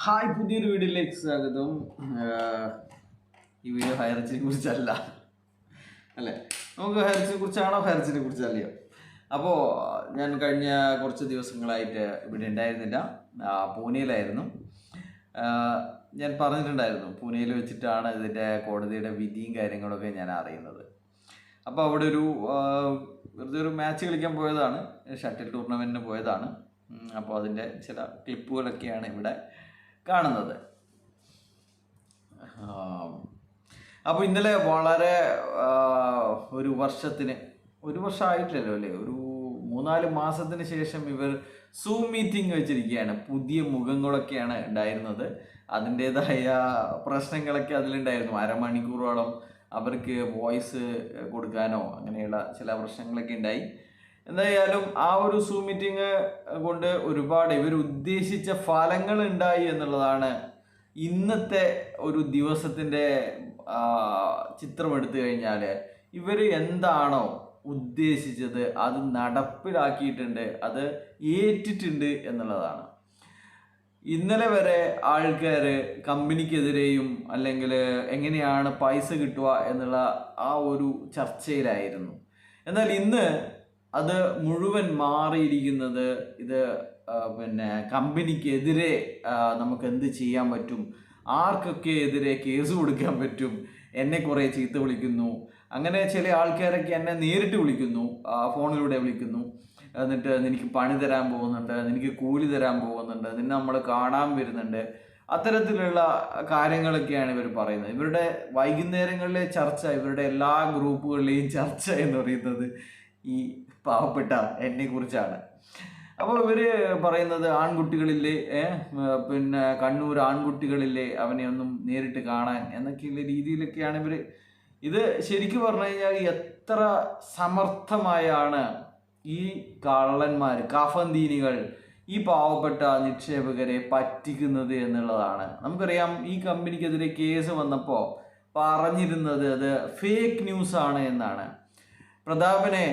Hi, പുതിയൊരു വീഡിയോയിലേക്ക് സ്വാഗതം. ഈ വീഡിയോ ഹൈറച്ചിനെ കുറിച്ചല്ല അല്ലേ, നമുക്ക് ഹൈറച്ചിനെ കുറിച്ചാണോ ഹൈറച്ചിനെ കുറിച്ചല്ലയോ? അപ്പോൾ ഞാൻ കഴിഞ്ഞ കുറച്ച് ദിവസങ്ങളായിട്ട് ഇവിടെ ഉണ്ടായിരുന്നില്ല, പൂനെയിലായിരുന്നു. ഞാൻ പറഞ്ഞിട്ടുണ്ടായിരുന്നു, പൂനെയിൽ വെച്ചിട്ടാണ് ഇതിൻ്റെ കോടതിയുടെ വിധിയും കാര്യങ്ങളൊക്കെ ഞാൻ അറിയുന്നത്. അപ്പോൾ അവിടെ വെറുതെ ഒരു മാച്ച് കളിക്കാൻ പോയതാണ്, ഷട്ടിൽ ടൂർണമെൻറ്റിന് പോയതാണ്. അപ്പോൾ അതിൻ്റെ ചില ക്ലിപ്പുകളൊക്കെയാണ് ഇവിടെ കാണുന്നത്. അപ്പോൾ ഇന്നലെ വളരെ ഒരു വർഷമായിട്ടില്ലല്ലോ അല്ലേ, ഒരു 3-4 മാസത്തിന് ശേഷം ഇവർ സൂം മീറ്റിംഗ് വെച്ചിരിക്കുകയാണ്. പുതിയ മുഖങ്ങളൊക്കെയാണ് ഉണ്ടായിരുന്നത്, അതിൻ്റേതായ പ്രശ്നങ്ങളൊക്കെ അതിലുണ്ടായിരുന്നു. അരമണിക്കൂറോളം അവർക്ക് വോയിസ് കൊടുക്കാനോ അങ്ങനെയുള്ള ചില പ്രശ്നങ്ങളൊക്കെ ഉണ്ടായി. എന്തായാലും ആ ഒരു സൂം മീറ്റിംഗ് കൊണ്ട് ഒരുപാട് ഇവർ ഉദ്ദേശിച്ച ഫലങ്ങൾ ഉണ്ടായി എന്നുള്ളതാണ് ഇന്നത്തെ ഒരു ദിവസത്തിൻ്റെ ചിത്രം എടുത്തു കഴിഞ്ഞാൽ. ഇവർ എന്താണോ ഉദ്ദേശിച്ചത് അത് നടപ്പിലാക്കിയിട്ടുണ്ട്, അത് ഏറ്റിട്ടുണ്ട് എന്നുള്ളതാണ്. ഇന്നലെ വരെ ആൾക്കാർ കമ്പനിക്കെതിരെയും അല്ലെങ്കിൽ എങ്ങനെയാണ് പൈസ കിട്ടുക എന്നുള്ള ആ ഒരു ചർച്ചയിലായിരുന്നു. എന്നാൽ ഇന്ന് അത് മുഴുവൻ മാറിയിരിക്കുന്നത് ഇത് കമ്പനിക്കെതിരെ നമുക്ക് എന്ത് ചെയ്യാൻ പറ്റും, ആർക്കൊക്കെ എതിരെ കേസ് കൊടുക്കാൻ പറ്റും, എന്നെ കുറേ ചീത്ത വിളിക്കുന്നു, അങ്ങനെ ചില ആൾക്കാരൊക്കെ എന്നെ നേരിട്ട് വിളിക്കുന്നു, ഫോണിലൂടെ വിളിക്കുന്നു. എന്നിട്ട് നിനക്ക് പണി തരാൻ പോകുന്നുണ്ട്, നിനക്ക് കൂലി തരാൻ പോകുന്നുണ്ട്, നിന്നെ നമ്മൾ കാണാൻ വരുന്നുണ്ട്, അത്തരത്തിലുള്ള കാര്യങ്ങളൊക്കെയാണ് ഇവർ പറയുന്നത്. ഇവരുടെ വൈകുന്നേരങ്ങളിലെ ചർച്ച, ഇവരുടെ എല്ലാ ഗ്രൂപ്പുകളിലെയും ചർച്ച എന്ന് പറയുന്നത് ഈ പാവപ്പെട്ട എന്നെ കുറിച്ചാണ്. അപ്പോൾ ഇവര് പറയുന്നത് ആൺകുട്ടികളില്ലേ, കണ്ണൂർ ആൺകുട്ടികളില്ലേ അവനെ ഒന്നും നേരിട്ട് കാണാൻ എന്നൊക്കെയുള്ള രീതിയിലൊക്കെയാണ് ഇവര്. ഇത് ശരിക്കും പറഞ്ഞു കഴിഞ്ഞാൽ എത്ര സമർത്ഥമായാണ് ഈ കള്ളന്മാർ, കഫന്തീനികൾ ഈ പാവപ്പെട്ട നിക്ഷേപകരെ പറ്റിക്കുന്നത് എന്നുള്ളതാണ്. നമുക്കറിയാം, ഈ കമ്പനിക്കെതിരെ കേസ് വന്നപ്പോൾ പറഞ്ഞിരുന്നത് അത് ഫേക്ക് ന്യൂസ് ആണ് എന്നാണ്. പ്രതാപനെ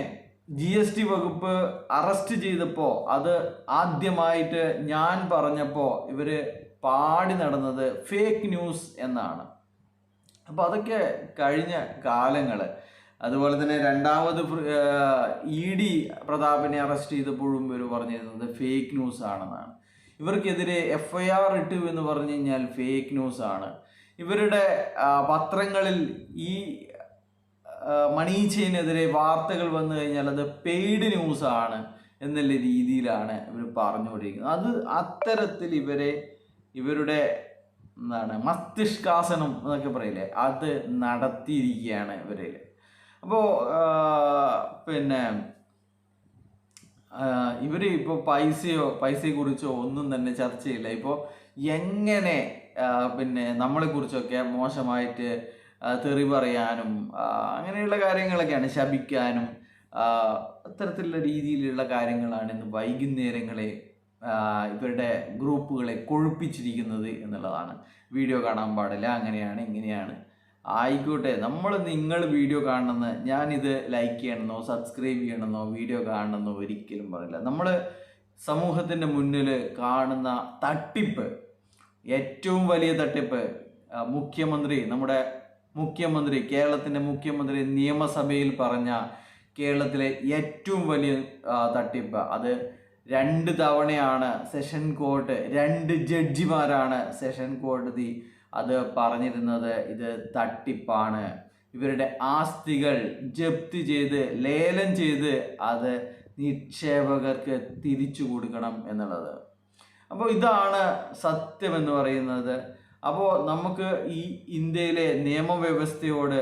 GST വകുപ്പ് അറസ്റ്റ് ചെയ്തപ്പോൾ അത് ആദ്യമായിട്ട് ഞാൻ പറഞ്ഞപ്പോൾ ഇവര് പാടി നടന്നത് ഫേക്ക് ന്യൂസ് എന്നാണ്. അപ്പോൾ അതൊക്കെ കഴിഞ്ഞ കാലങ്ങൾ. അതുപോലെ തന്നെ രണ്ടാമത് ED പ്രതാപനെ അറസ്റ്റ് ചെയ്തപ്പോഴും ഇവർ പറഞ്ഞിരുന്നത് ഫേക്ക് ന്യൂസ് ആണെന്നാണ്. ഇവർക്കെതിരെ FIR ഇട്ടു എന്ന് പറഞ്ഞു കഴിഞ്ഞാൽ ഫേക്ക് ന്യൂസ് ആണ്. ഇവരുടെ പത്രങ്ങളിൽ ഈ മണി ചെയിനെതിരെ വാർത്തകൾ വന്നു കഴിഞ്ഞാൽ അത് പെയ്ഡ് ന്യൂസ് ആണ് എന്നുള്ള രീതിയിലാണ് ഇവർ പറഞ്ഞുകൊണ്ടിരിക്കുന്നത്. അത് അത്തരത്തിൽ ഇവരുടെ മസ്തിഷ്കാസനം എന്നൊക്കെ പറയില്ലേ, അത് നടത്തിയിരിക്കുകയാണ് ഇവരിൽ. അപ്പോൾ ഇവർ ഇപ്പോൾ പൈസയെക്കുറിച്ചോ ഒന്നും തന്നെ ചർച്ചയില്ല. ഇപ്പോൾ എങ്ങനെ നമ്മളെക്കുറിച്ചൊക്കെ മോശമായിട്ട് തെറി പറയാനും അങ്ങനെയുള്ള കാര്യങ്ങളൊക്കെയാണ്, ശപിക്കാനും അത്തരത്തിലുള്ള രീതിയിലുള്ള കാര്യങ്ങളാണ് ഇന്ന് വൈകുന്നേരങ്ങളെ ഇവരുടെ ഗ്രൂപ്പുകളെ കൊഴുപ്പിച്ചിരിക്കുന്നത് എന്നുള്ളതാണ്. വീഡിയോ കാണാൻ പാടില്ല, അങ്ങനെയാണ് ഇങ്ങനെയാണ്. ആയിക്കോട്ടെ, നിങ്ങൾ വീഡിയോ കാണണമെന്ന്, ഞാനിത് ലൈക്ക് ചെയ്യണമെന്നോ സബ്സ്ക്രൈബ് ചെയ്യണമെന്നോ വീഡിയോ കാണണമെന്നോ ഒരിക്കലും പറയില്ല. നമ്മൾ സമൂഹത്തിൻ്റെ മുന്നിൽ കാണുന്ന തട്ടിപ്പ്, ഏറ്റവും വലിയ തട്ടിപ്പ് കേരളത്തിൻ്റെ മുഖ്യമന്ത്രി നിയമസഭയിൽ പറഞ്ഞ കേരളത്തിലെ ഏറ്റവും വലിയ തട്ടിപ്പ്, അത് 2 തവണയാണ് സെഷൻ കോർട്ട്, 2 ജഡ്ജിമാരാണ് സെഷൻ കോടതി അത് പറഞ്ഞിരുന്നത് ഇത് തട്ടിപ്പാണ്, ഇവരുടെ ആസ്തികൾ ജപ്തി ചെയ്ത് ലേലം ചെയ്ത് അത് നിക്ഷേപകർക്ക് തിരിച്ചു കൊടുക്കണം എന്നുള്ളത്. അപ്പോൾ ഇതാണ് സത്യം എന്ന് പറയുന്നത്. അപ്പോൾ നമുക്ക് ഈ ഇന്ത്യയിലെ നിയമവ്യവസ്ഥയോട്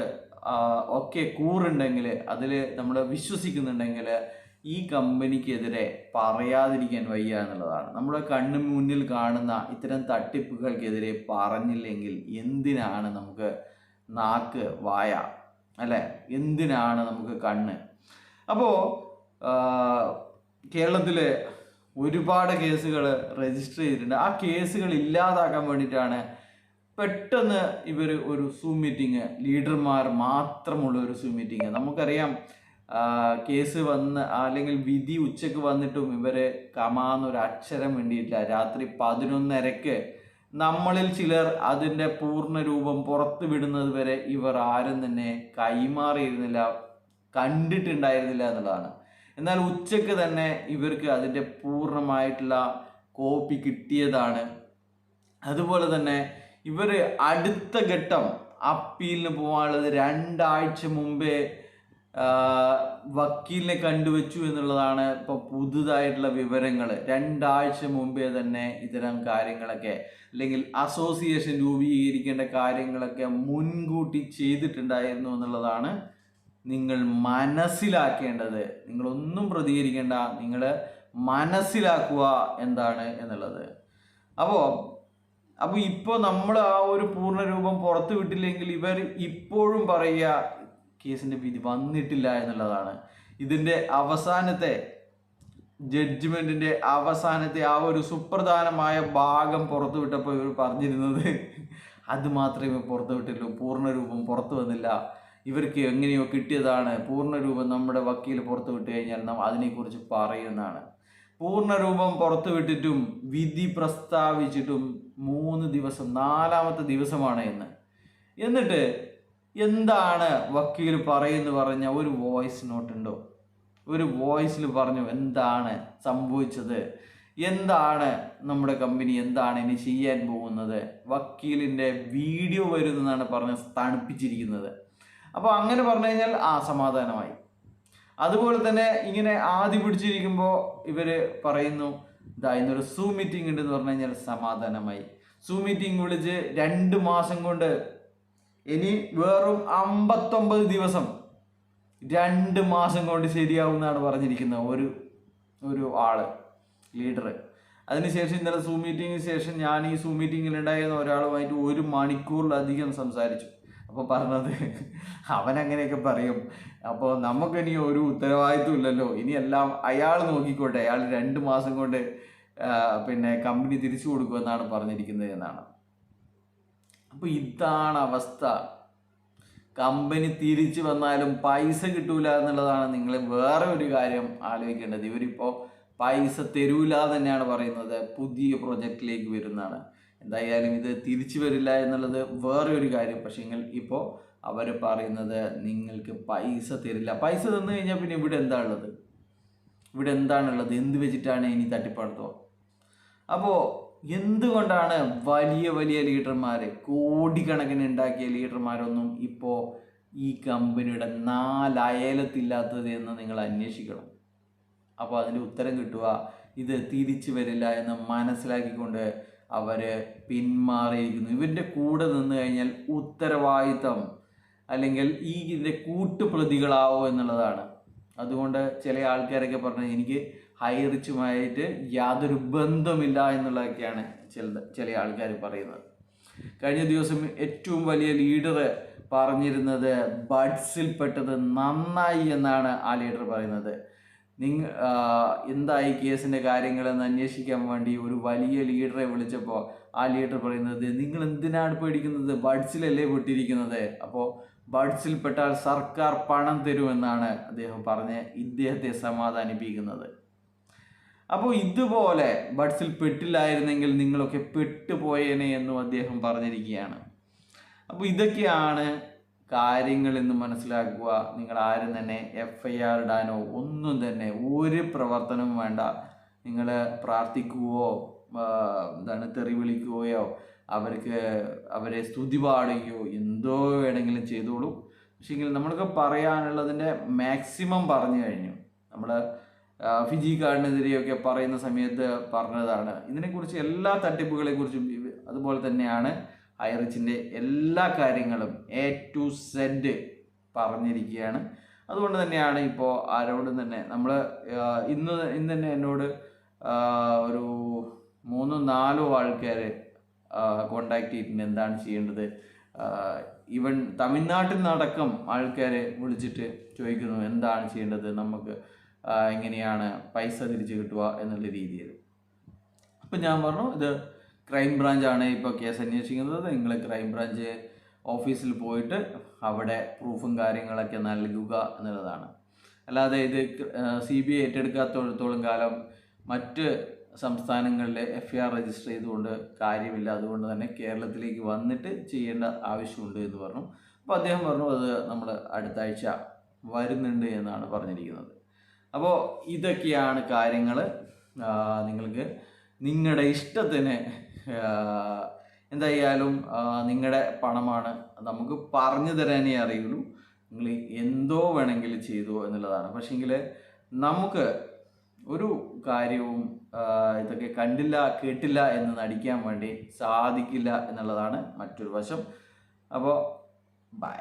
ഒക്കെ കൂറുണ്ടെങ്കിൽ, അതിൽ നമ്മൾ വിശ്വസിക്കുന്നുണ്ടെങ്കിൽ ഈ കമ്പനിക്കെതിരെ പറയാതിരിക്കാൻ വയ്യ എന്നുള്ളതാണ്. നമ്മുടെ കണ്ണു മുന്നിൽ കാണുന്ന ഇത്തരം തട്ടിപ്പുകൾക്കെതിരെ പറഞ്ഞില്ലെങ്കിൽ എന്തിനാണ് നമുക്ക് നാക്ക്, വായ അല്ലേ, എന്തിനാണ് നമുക്ക് കണ്ണ്? അപ്പോൾ കേരളത്തിൽ ഒരുപാട് കേസുകൾ രജിസ്റ്റർ ചെയ്തിട്ടുണ്ട്. ആ കേസുകൾ ഇല്ലാതാക്കാൻ വേണ്ടിയിട്ടാണ് പെട്ടെന്ന് ഇവർ ഒരു സൂം മീറ്റിംഗ്, ലീഡർമാർ മാത്രമുള്ള ഒരു സൂം മീറ്റിംഗ്. നമുക്കറിയാം, കേസ് വന്ന് അല്ലെങ്കിൽ വിധി ഉച്ചക്ക് വന്നിട്ടും ഇവർ കമാന്നൊരു അക്ഷരം വേണ്ടിയിട്ടില്ല. രാത്രി 11:30 നമ്മളിൽ ചിലർ അതിൻ്റെ പൂർണ്ണ രൂപം പുറത്തു വിടുന്നത് വരെ ഇവർ ആരും തന്നെ കൈമാറിയിരുന്നില്ല, കണ്ടിട്ടുണ്ടായിരുന്നില്ല എന്നുള്ളതാണ്. എന്നാൽ ഉച്ചയ്ക്ക് തന്നെ ഇവർക്ക് അതിൻ്റെ പൂർണ്ണമായിട്ടുള്ള കോപ്പി കിട്ടിയതാണ്. അതുപോലെ തന്നെ ഇവർ അടുത്ത ഘട്ടം അപ്പീലിന് പോകാനുള്ളത് 2 ആഴ്ച മുമ്പേ വക്കീലിനെ കണ്ടുവച്ചു എന്നുള്ളതാണ് ഇപ്പോൾ പുതുതായിട്ടുള്ള വിവരങ്ങൾ. 2 ആഴ്ച മുമ്പേ തന്നെ ഇത്തരം കാര്യങ്ങളൊക്കെ, അല്ലെങ്കിൽ അസോസിയേഷൻ രൂപീകരിക്കേണ്ട കാര്യങ്ങളൊക്കെ മുൻകൂട്ടി ചെയ്തിട്ടുണ്ടായിരുന്നു എന്നുള്ളതാണ് നിങ്ങൾ മനസ്സിലാക്കേണ്ടത്. നിങ്ങളൊന്നും പ്രതികരിക്കേണ്ട, നിങ്ങൾ മനസ്സിലാക്കുക എന്താണ് എന്നുള്ളത്. അപ്പോൾ ഇപ്പോൾ നമ്മൾ ആ ഒരു പൂർണ്ണ രൂപം പുറത്തു വിട്ടില്ലെങ്കിൽ ഇവർ ഇപ്പോഴും പറയുക കേസിൻ്റെ വിധി വന്നിട്ടില്ല എന്നുള്ളതാണ്. ഇതിൻ്റെ അവസാനത്തെ ജഡ്ജ്മെൻറ്റിൻ്റെ അവസാനത്തെ ആ ഒരു സുപ്രധാനമായ ഭാഗം പുറത്തു വിട്ടപ്പോൾ ഇവർ പറഞ്ഞിരുന്നത് അത് മാത്രമേ പുറത്തു വിട്ടുള്ളൂ, പൂർണ്ണ രൂപം പുറത്തു വന്നില്ല, ഇവർക്ക് എങ്ങനെയോ കിട്ടിയതാണ്, പൂർണ്ണ രൂപം നമ്മുടെ വക്കീൽ പുറത്തു വിട്ട് കഴിഞ്ഞാൽ നാം അതിനെക്കുറിച്ച് പറയുന്നതാണ്. പൂർണ്ണ രൂപം പുറത്തു വിട്ടിട്ടും വിധി പ്രസ്താവിച്ചിട്ടും 3 ദിവസം, 4ാമത്തെ ദിവസമാണ് ഇന്ന്. എന്നിട്ട് എന്താണ് വക്കീൽ പറയുന്നു പറഞ്ഞ ഒരു വോയിസ് നോട്ട് ഉണ്ടോ? ഒരു വോയിസിൽ പറഞ്ഞു എന്താണ് സംഭവിച്ചത്, എന്താണ് നമ്മുടെ കമ്പനി എന്താണ് ഇനി ചെയ്യാൻ പോകുന്നത്, വക്കീലിൻ്റെ വീഡിയോ വരുന്നതാണ് പറഞ്ഞ് തണുപ്പിച്ചിരിക്കുന്നത്. അപ്പോൾ അങ്ങനെ പറഞ്ഞു കഴിഞ്ഞാൽ സമാധാനമായി. അതുപോലെ തന്നെ ഇങ്ങനെ ആദ്യ പിടിച്ചിരിക്കുമ്പോൾ ഇവർ പറയുന്നു ഇന്നൊരു സൂം മീറ്റിംഗ് ഉണ്ടെന്ന് പറഞ്ഞു കഴിഞ്ഞാൽ സമാധാനമായി. സൂം മീറ്റിംഗ് വിളിച്ച് 2 മാസം കൊണ്ട് ഇനി വെറും 59 ദിവസം 2 മാസം കൊണ്ട് ശരിയാവുമെന്നാണ് പറഞ്ഞിരിക്കുന്നത് ഒരു ആള് ലീഡർ. അതിനുശേഷം ഇന്നലെ സൂം മീറ്റിങ്ങിന് ശേഷം ഞാൻ ഈ സൂം മീറ്റിങ്ങിൽ ഉണ്ടായിരുന്ന ഒരാളുമായിട്ട് 1 മണിക്കൂറിലധികം സംസാരിച്ചു. അപ്പോൾ പറഞ്ഞത് അവനങ്ങനെയൊക്കെ പറയും, അപ്പോൾ നമുക്കിനി ഒരു ഉത്തരവാദിത്വം ഇല്ലല്ലോ, ഇനി എല്ലാം അയാൾ നോക്കിക്കോട്ടെ, അയാൾ 2 മാസം കൊണ്ട് പിന്നെ കമ്പനി തിരിച്ചു കൊടുക്കുമെന്നാണ് പറഞ്ഞിരിക്കുന്നത് എന്നാണ്. അപ്പോൾ ഇതാണ് അവസ്ഥ. കമ്പനി തിരിച്ചു വന്നാലും പൈസ കിട്ടൂല എന്നുള്ളതാണ് നിങ്ങൾ വേറെ ഒരു കാര്യം ആലോചിക്കേണ്ടത്. ഇവരിപ്പോൾ പൈസ തരൂല തന്നെയാണ് പറയുന്നത്, പുതിയ പ്രൊജക്റ്റിലേക്ക് വരുന്നതാണ്. എന്തായാലും ഇത് തിരിച്ചു വരില്ല എന്നുള്ളത് വേറെ ഒരു കാര്യം. പക്ഷേ ഇപ്പോൾ അവർ പറയുന്നത് നിങ്ങൾക്ക് പൈസ തരില്ല. പൈസ തന്നു കഴിഞ്ഞാൽ പിന്നെ ഇവിടെ എന്താണുള്ളത്, എന്ത് വെച്ചിട്ടാണ് ഇനി തട്ടിപ്പടുത്തോ? അപ്പോൾ എന്തുകൊണ്ടാണ് വലിയ വലിയ ലീഡർമാർ, കോടിക്കണക്കിന് ഉണ്ടാക്കിയ ലീഡർമാരൊന്നും ഇപ്പോൾ ഈ കമ്പനിയുടെ 4 അയലത്തില്ലാത്തത് എന്ന് നിങ്ങൾ അന്വേഷിക്കണം. അപ്പോൾ അതിൻ്റെ ഉത്തരം കിട്ടുക ഇത് തിരിച്ചു വരില്ല എന്ന് മനസ്സിലാക്കിക്കൊണ്ട് അവർ പിന്മാറിയിരിക്കുന്നു. ഇവരുടെ കൂടെ നിന്ന് കഴിഞ്ഞാൽ ഉത്തരവാദിത്തം അല്ലെങ്കിൽ ഇതിൻ്റെ കൂട്ടുപ്രതികളാവോ എന്നുള്ളതാണ്. അതുകൊണ്ട് ചില ആൾക്കാരൊക്കെ പറഞ്ഞത് എനിക്ക് ഹൈറിച്ചുമായിട്ട് യാതൊരു ബന്ധമില്ല എന്നുള്ളതൊക്കെയാണ് ചില ആൾക്കാർ പറയുന്നത്. കഴിഞ്ഞ ദിവസം ഏറ്റവും വലിയ ലീഡർ പറഞ്ഞിരുന്നത് ബഡ്സിൽപ്പെട്ടത് നന്നായി എന്നാണ് ആ ലീഡർ പറയുന്നത്. എന്തായി കേസിൻ്റെ കാര്യങ്ങളെന്ന് അന്വേഷിക്കാൻ വേണ്ടി ഒരു വലിയ ലീഡറെ വിളിച്ചപ്പോൾ ആ ലീഡർ പറയുന്നത് നിങ്ങൾ എന്തിനാണ് പേടിക്കുന്നത്, ബഡ്സിലല്ലേ പെട്ടിരിക്കുന്നത്, അപ്പോൾ ബഡ്സിൽപ്പെട്ടാൽ സർക്കാർ പണം തരുമെന്നാണ് അദ്ദേഹം പറഞ്ഞ് ഇദ്ദേഹത്തെ സമാധാനിപ്പിക്കുന്നത്. അപ്പോൾ ഇതുപോലെ ബഡ്സിൽ പെട്ടില്ലായിരുന്നെങ്കിൽ നിങ്ങളൊക്കെ പെട്ടുപോയേനെ എന്നും അദ്ദേഹം പറഞ്ഞിരിക്കുകയാണ്. അപ്പോൾ ഇതൊക്കെയാണ് കാര്യങ്ങൾ എന്ന് മനസ്സിലാക്കുക. നിങ്ങൾ ആരും തന്നെ FIR ഇടാനോ ഒന്നും തന്നെ ഒരു പ്രവർത്തനവും വേണ്ട. നിങ്ങൾ പ്രാർത്ഥിക്കുകയോ തെറി വിളിക്കുകയോ അവരെ സ്തുതി പാടുകയോ എന്തോ വേണമെങ്കിലും ചെയ്തോളൂ. പക്ഷേങ്കിൽ നമ്മൾക്ക് പറയാനുള്ളതിൻ്റെ മാക്സിമം പറഞ്ഞു കഴിഞ്ഞു. നമ്മൾ ഫിജി കാർഡിനെതിരെയൊക്കെ പറയുന്ന സമയത്ത് പറഞ്ഞതാണ്. ഇതിനെക്കുറിച്ച് എല്ലാ തട്ടിപ്പുകളെക്കുറിച്ചും അതുപോലെ തന്നെയാണ് ഹൈറിച്ചിൻ്റെ എല്ലാ കാര്യങ്ങളും A to Z പറഞ്ഞിരിക്കുകയാണ്. അതുകൊണ്ട് തന്നെയാണ് ഇപ്പോൾ ആരോടും തന്നെ നമ്മൾ ഇന്ന് തന്നെ എന്നോട് ഒരു 3-4 ആൾക്കാർ കോണ്ടാക്ട് ചെയ്തിട്ടുണ്ട് എന്താണ് ചെയ്യേണ്ടത്. ഈവൻ തമിഴ്നാട്ടിൽ നിന്നടക്കം ആൾക്കാർ വിളിച്ചിട്ട് ചോദിക്കുന്നു എന്താണ് ചെയ്യേണ്ടത്, നമുക്ക് എങ്ങനെയാണ് പൈസ തിരിച്ചു കിട്ടുക എന്നുള്ള രീതിയിൽ. അപ്പം ഞാൻ പറഞ്ഞു ഇത് ക്രൈം ബ്രാഞ്ചാണ് ഇപ്പോൾ കേസ് അന്വേഷിക്കുന്നത്, നിങ്ങൾ ക്രൈം ബ്രാഞ്ച് ഓഫീസിൽ പോയിട്ട് അവിടെ പ്രൂഫും കാര്യങ്ങളൊക്കെ നൽകുക എന്നുള്ളതാണ്. അല്ലാതെ ഇത് CBI ഏറ്റെടുക്കാത്തോളത്തോളം കാലം മറ്റ് സംസ്ഥാനങ്ങളിലെ FIR രജിസ്റ്റർ ചെയ്തുകൊണ്ട് കാര്യമില്ല, അതുകൊണ്ട് തന്നെ കേരളത്തിലേക്ക് വന്നിട്ട് ചെയ്യേണ്ട ആവശ്യമുണ്ട് എന്ന് പറഞ്ഞു. അപ്പോൾ അദ്ദേഹം പറഞ്ഞു അത് നമ്മൾ അടുത്ത ആഴ്ച വരുന്നുണ്ട് എന്നാണ് പറഞ്ഞിരിക്കുന്നത്. അപ്പോൾ ഇതൊക്കെയാണ് കാര്യങ്ങൾ. നിങ്ങൾക്ക് നിങ്ങളുടെ ഇഷ്ടത്തിന് എന്തായാലും നിങ്ങളുടെ പണമാണ്, നമുക്ക് പറഞ്ഞു തരാനേ അറിയുള്ളൂ. നിങ്ങൾ എന്തോ വേണമെങ്കിൽ ചെയ്തു എന്നുള്ളതാണ്. പക്ഷേങ്കിൽ നമുക്ക് ഒരു കാര്യവും ഇതൊക്കെ കണ്ടില്ല കേട്ടില്ല എന്ന് നടിക്കാൻ വേണ്ടി സാധിക്കില്ല എന്നുള്ളതാണ് മറ്റൊരു വശം. അപ്പോൾ ബൈ.